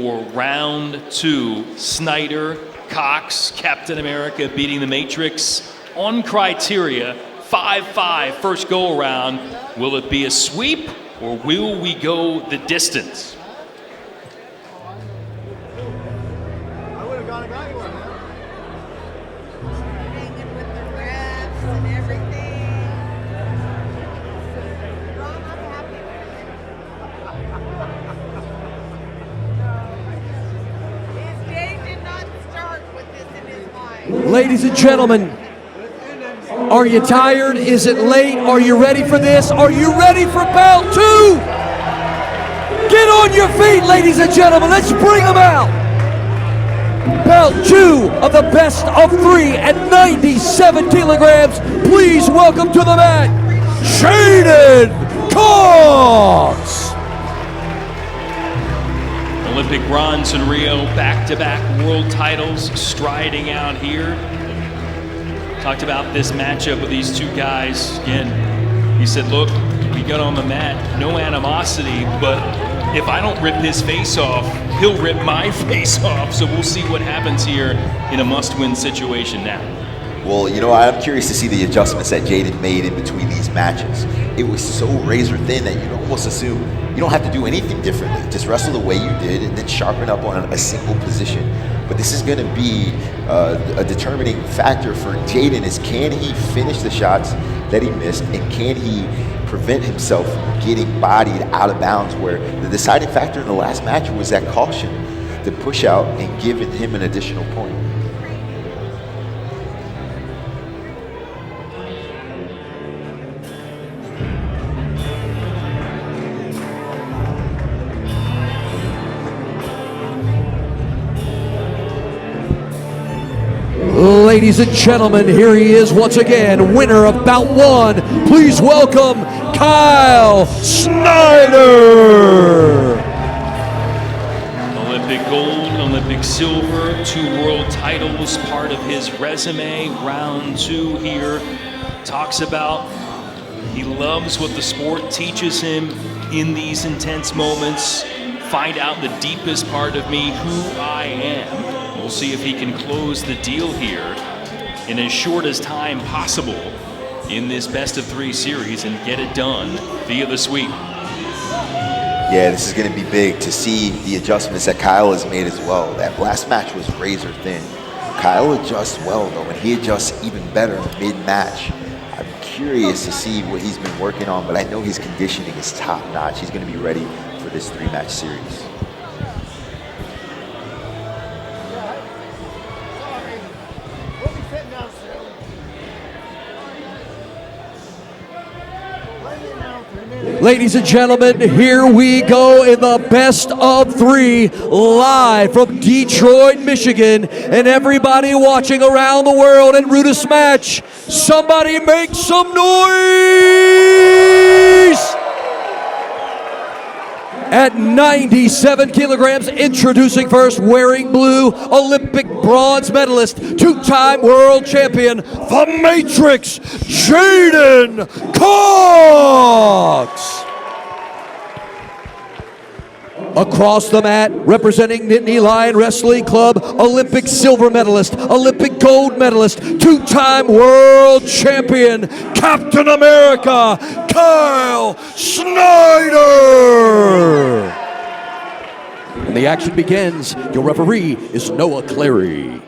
For round 2, Snyder, Cox, Captain America beating the Matrix on criteria. 5-5 first go around. Will it be a sweep or will we go the distance? I would have gone and got you one, man. Hanging with the refs and everything. Ron, I'm happy with it. His day did not start with this in his mind. Ladies and gentlemen, are you tired? Is it late? Are you ready for this? Are you ready for bout 2? Get on your feet, ladies and gentlemen. Let's bring them out. Bout 2 of the best of 3 at 97 kilograms. Please welcome to the mat, J'Den Cox. Olympic bronze in Rio, back-to-back world titles, striding out here. Talked about this matchup with these two guys. Again, he said, look, we got on the mat, no animosity, but if I don't rip his face off, he'll rip my face off. So we'll see what happens here in a must-win situation now. Well, you know, I'm curious to see the adjustments that J'Den made in between these matches. It was so razor thin that you'd almost assume you don't have to do anything differently. Just wrestle the way you did and then sharpen up on a single position. But this is going to be a determining factor for J'Den is can he finish the shots that he missed and can he prevent himself from getting bodied out of bounds, where the deciding factor in the last match was that caution to push out and giving him an additional point. Ladies and gentlemen, here he is once again, winner of bout 1. Please welcome Kyle Snyder. Olympic gold, Olympic silver, 2 world titles, part of his resume. Round 2 here. Talks about he loves what the sport teaches him in these intense moments. Find out the deepest part of me, who I am. We'll see if he can close the deal here in as short as time possible in this best of 3 series and get it done via the sweep. Yeah, this is going to be big to see the adjustments that Kyle has made as well. That last match was razor thin. Kyle adjusts well though, and he adjusts even better mid-match. I'm curious to see what he's been working on, but I know his conditioning is top-notch. He's going to be ready for this 3-match series. We'll be sitting down soon. Ladies and gentlemen, here we go in the best of 3, live from Detroit, Michigan, and everybody watching around the world in Rudis match. Somebody make some noise! At 97 kilograms, introducing first, wearing blue, Olympic bronze medalist, 2-time world champion, the Matrix, J'Den Cox. Across the mat, representing Nittany Lion Wrestling Club, Olympic silver medalist, Olympic gold medalist, 2-time world champion, Captain America, Kyle Snyder. And the action begins. Your referee is Noah Clary.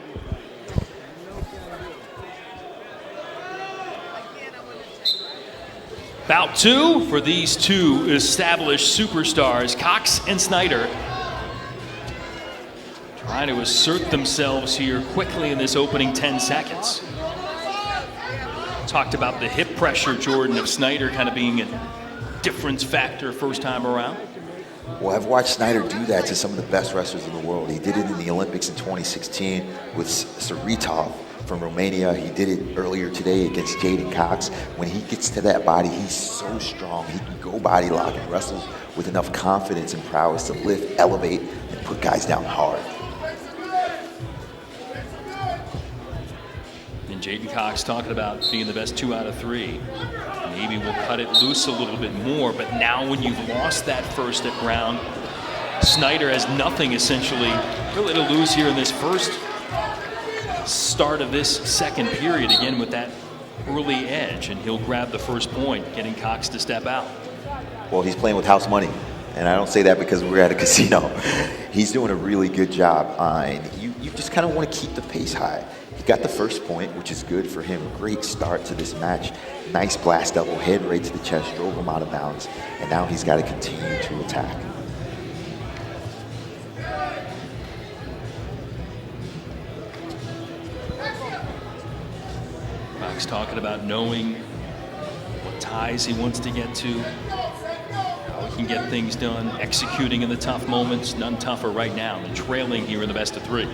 Bout 2 for these 2 established superstars, Cox and Snyder. Trying to assert themselves here quickly in this opening 10 seconds. Talked about the hip pressure, Jordan, of Snyder kind of being a difference factor first time around. Well, I've watched Snyder do that to some of the best wrestlers in the world. He did it in the Olympics in 2016 with Saritov from Romania. He did it earlier today against J'Den Cox. When he gets to that body, he's so strong. He can go body lock and wrestle with enough confidence and prowess to lift, elevate, and put guys down hard. And J'Den Cox talking about being the best 2 out of 3. Maybe we'll cut it loose a little bit more, but now when you've lost that first round, Snyder has nothing essentially really to lose here in this first start of this second period, again with that early edge, and he'll grab the first point, getting Cox to step out. Well, he's playing with house money, and I don't say that because we're at a casino. He's doing a really good job, and you just kind of want to keep the pace high. He got the first point, which is good for him. Great start to this match. Nice blast double, head right to the chest, drove him out of bounds, and now he's got to continue to attack. Cox talking about knowing what ties he wants to get to, how he can get things done, executing in the tough moments. None tougher right now than trailing here in the best of three.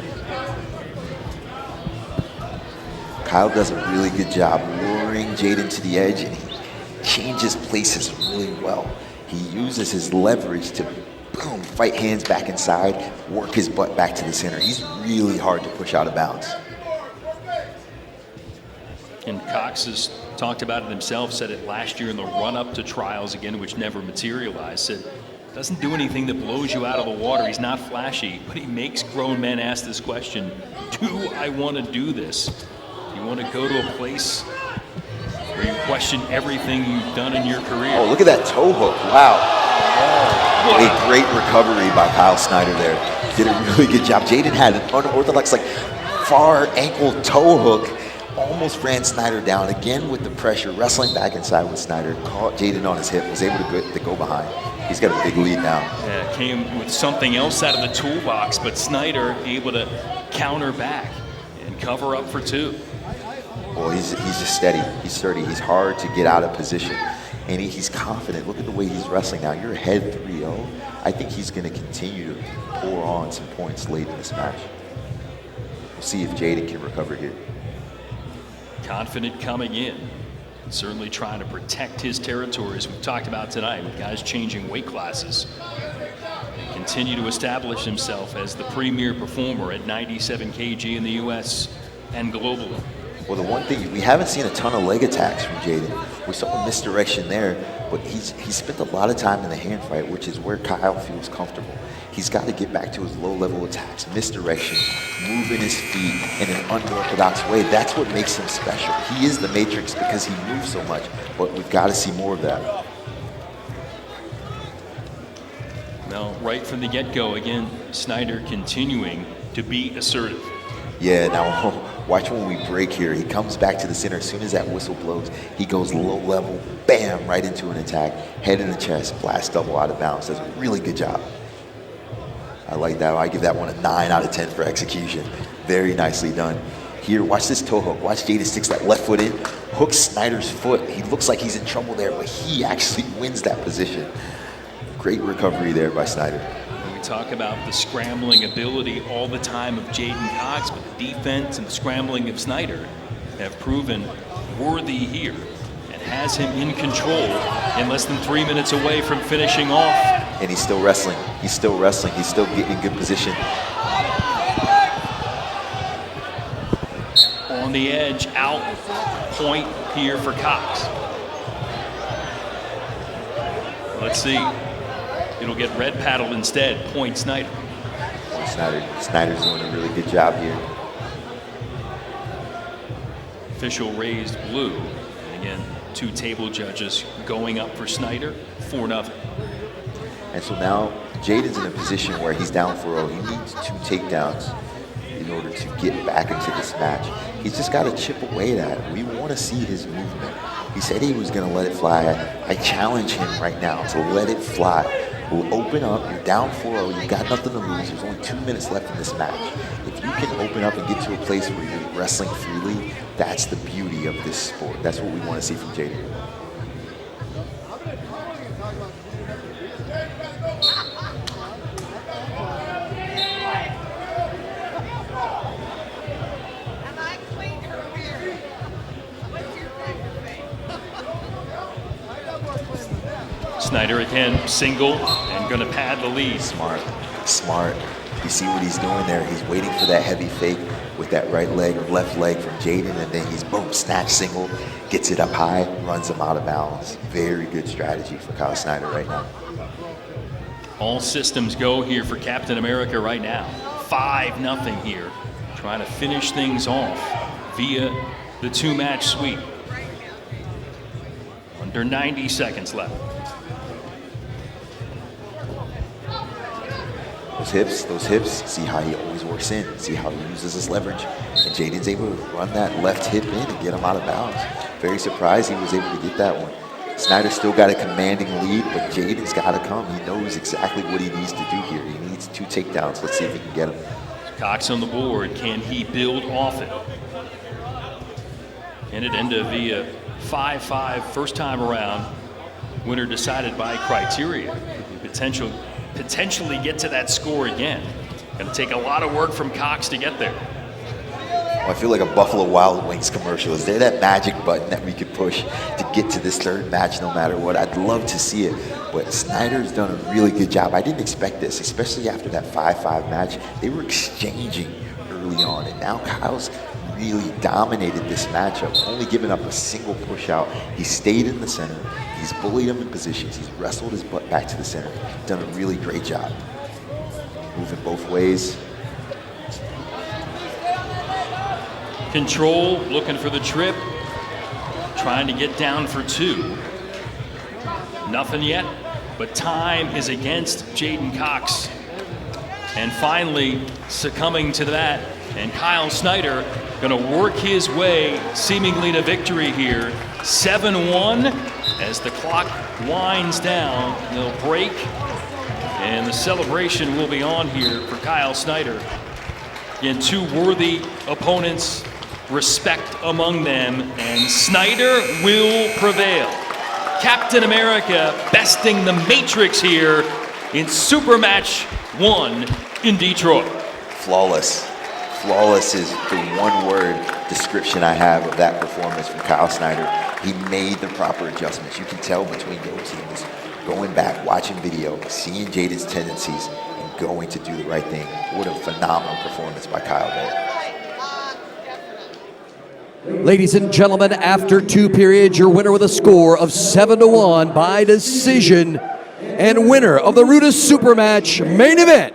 Kyle does a really good job luring J'Den to the edge, and he changes places really well. He uses his leverage to, boom, fight hands back inside, work his butt back to the center. He's really hard to push out of bounds. And Cox has talked about it himself, said it last year in the run-up to trials again, which never materialized. Said, doesn't do anything that blows you out of the water. He's not flashy, but he makes grown men ask this question, do I want to do this? You want to go to a place where you question everything you've done in your career. Oh, look at that toe hook. Wow. Oh, a great recovery by Kyle Snyder there. Did a really good job. J'Den had an unorthodox, like, far ankle toe hook. Almost ran Snyder down again with the pressure, wrestling back inside with Snyder. Caught J'Den on his hip, was able to go behind. He's got a big lead now. Yeah, came with something else out of the toolbox, but Snyder able to counter back and cover up for two. Well, he's just steady. He's sturdy. He's hard to get out of position. And he's confident. Look at the way he's wrestling now. You're ahead 3-0. I think he's going to continue to pour on some points late in this match. We'll see if J'Den can recover here. Confident coming in. Certainly trying to protect his territory, as we've talked about tonight, with guys changing weight classes. And continue to establish himself as the premier performer at 97 kg in the U.S. and globally. Well, the one thing, we haven't seen a ton of leg attacks from J'Den. We saw a misdirection there, but he's spent a lot of time in the hand fight, which is where Kyle feels comfortable. He's got to get back to his low-level attacks, misdirection, moving his feet in an unorthodox way. That's what makes him special. He is the Matrix because he moves so much, but we've got to see more of that. Now, right from the get-go, again, Snyder continuing to be assertive. Yeah, now watch when we break here. He comes back to the center. As soon as that whistle blows, he goes low level, bam, right into an attack. Head in the chest, blast double out of bounds. Does a really good job. I like that. I give that one a 9 out of 10 for execution. Very nicely done. Here, watch this toe hook. Watch J'Den sticks that left foot in, hooks Snyder's foot. He looks like he's in trouble there, but he actually wins that position. Great recovery there by Snyder. We talk about the scrambling ability all the time of J'Den Cox, but the defense and the scrambling of Snyder have proven worthy here and has him in control in less than 3 minutes away from finishing off. And he's still wrestling. He's still wrestling. He's still getting in good position. On the edge, out, point here for Cox. Let's see. It'll get red paddled instead. Point Snyder. Snyder's doing a really good job here. Official raised blue. And again, 2 table judges going up for Snyder, 4-0. And so now J'Den's in a position where he's down 4-0. He needs 2 takedowns in order to get back into this match. He's just got to chip away at it. We want to see his movement. He said he was going to let it fly. I challenge him right now to let it fly. We'll open up. You're down 4-0. You've got nothing to lose. There's only 2 minutes left in this match. If you can open up and get to a place where you're wrestling freely, that's the beauty of this sport. That's what we want to see from J'Den. And I cleaned her beard. What's your favorite thing? Snyder again, single, and going to pad the lead. Smart. You see what he's doing there? He's waiting for that heavy fake with that right leg or left leg from J'Den, and then he's boom, snatch single, gets it up high, runs him out of bounds. Very good strategy for Kyle Snyder right now. All systems go here for Captain America right now. 5-0 here. Trying to finish things off via the 2-match sweep. Under 90 seconds left. Those hips, see how he always works in, see how he uses his leverage. And J'Den's able to run that left hip in and get him out of bounds. Very surprised he was able to get that one. Snyder still got a commanding lead, but J'Den's got to come. He knows exactly what he needs to do here. He needs 2 takedowns. Let's see if he can get him. Cox on the board. Can he build off it? And it ended via 5-5 first time around. Winner decided by criteria. Potentially get to that score again. Going to take a lot of work from Cox to get there. I feel like a Buffalo Wild Wings commercial. Is there that magic button that we could push to get to this 3rd match no matter what? I'd love to see it, but Snyder's done a really good job. I didn't expect this, especially after that 5-5 match. They were exchanging early on, and now Kyle's really dominated this matchup, only giving up a single push out. He stayed in the center. He's bullied him in positions. He's wrestled his butt back to the center. Done a really great job. Moving both ways. Control, looking for the trip. Trying to get down for 2. Nothing yet, but time is against J'Den Cox. And finally, succumbing to that, and Kyle Snyder going to work his way seemingly to victory here. 7-1 as the clock winds down. They'll break, and the celebration will be on here for Kyle Snyder. Again, 2 worthy opponents, respect among them, and Snyder will prevail. Captain America besting the Matrix here in Super Match 1 in Detroit. Flawless. Flawless is the one-word description I have of that performance from Kyle Snyder. He made the proper adjustments. You can tell between those. He was going back, watching video, seeing J'Den's tendencies, and going to do the right thing. What a phenomenal performance by Kyle there. Ladies and gentlemen, after 2 periods, your winner with a score of 7-1 by decision, and winner of the Rudis Supermatch main event,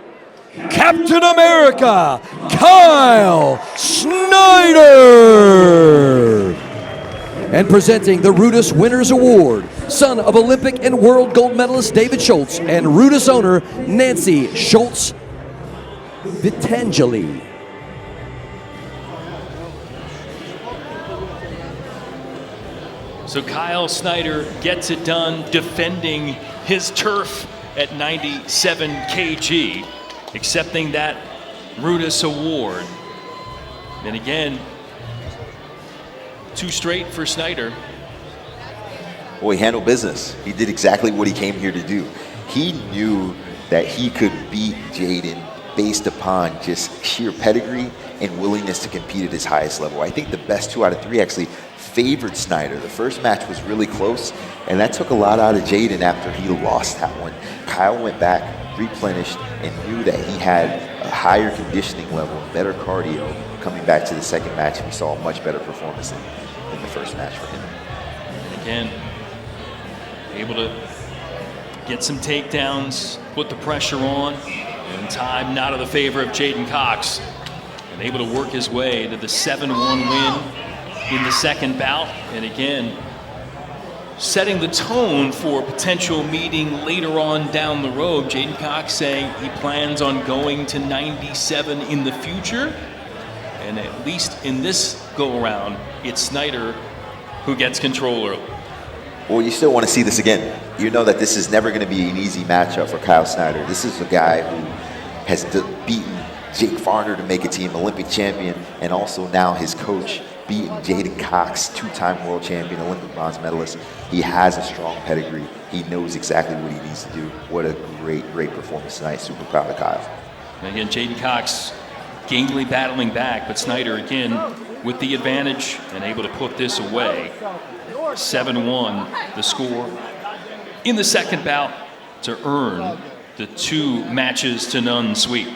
Captain America, Kyle Snyder. And presenting the Rudis Winners Award, son of Olympic and world gold medalist David Schultz and Rudis owner Nancy Schultz Vitangeli. So Kyle Snyder gets it done defending his turf at 97 kg, accepting that Rudis Award. And again, 2 straight for Snyder. Well, he handled business. He did exactly what he came here to do. He knew that he could beat J'Den based upon just sheer pedigree and willingness to compete at his highest level. I think the best 2 out of 3 actually favored Snyder. The first match was really close, and that took a lot out of J'Den after he lost that one. Kyle went back, replenished, and knew that he had a higher conditioning level, better cardio coming back to the second match. We saw a much better performance than the first match for him. And again, able to get some takedowns, put the pressure on, and time not of the favor of J'Den Cox. And able to work his way to the 7-1 win in the second bout. And again, setting the tone for a potential meeting later on down the road. J'Den Cox saying he plans on going to 97 in the future. And at least in this go-around, it's Snyder who gets control early. Well, you still want to see this again. You know that this is never going to be an easy matchup for Kyle Snyder. This is a guy who has beaten Jake Varner to make a team Olympic champion, and also now his coach beating J'Den Cox, 2-time world champion, Olympic bronze medalist. He has a strong pedigree. He knows exactly what he needs to do. What a great, great performance tonight. Super proud of Kyle. And again, J'Den Cox gamely battling back, but Snyder again with the advantage and able to put this away. 7-1 the score in the second bout to earn the 2 matches to none sweep.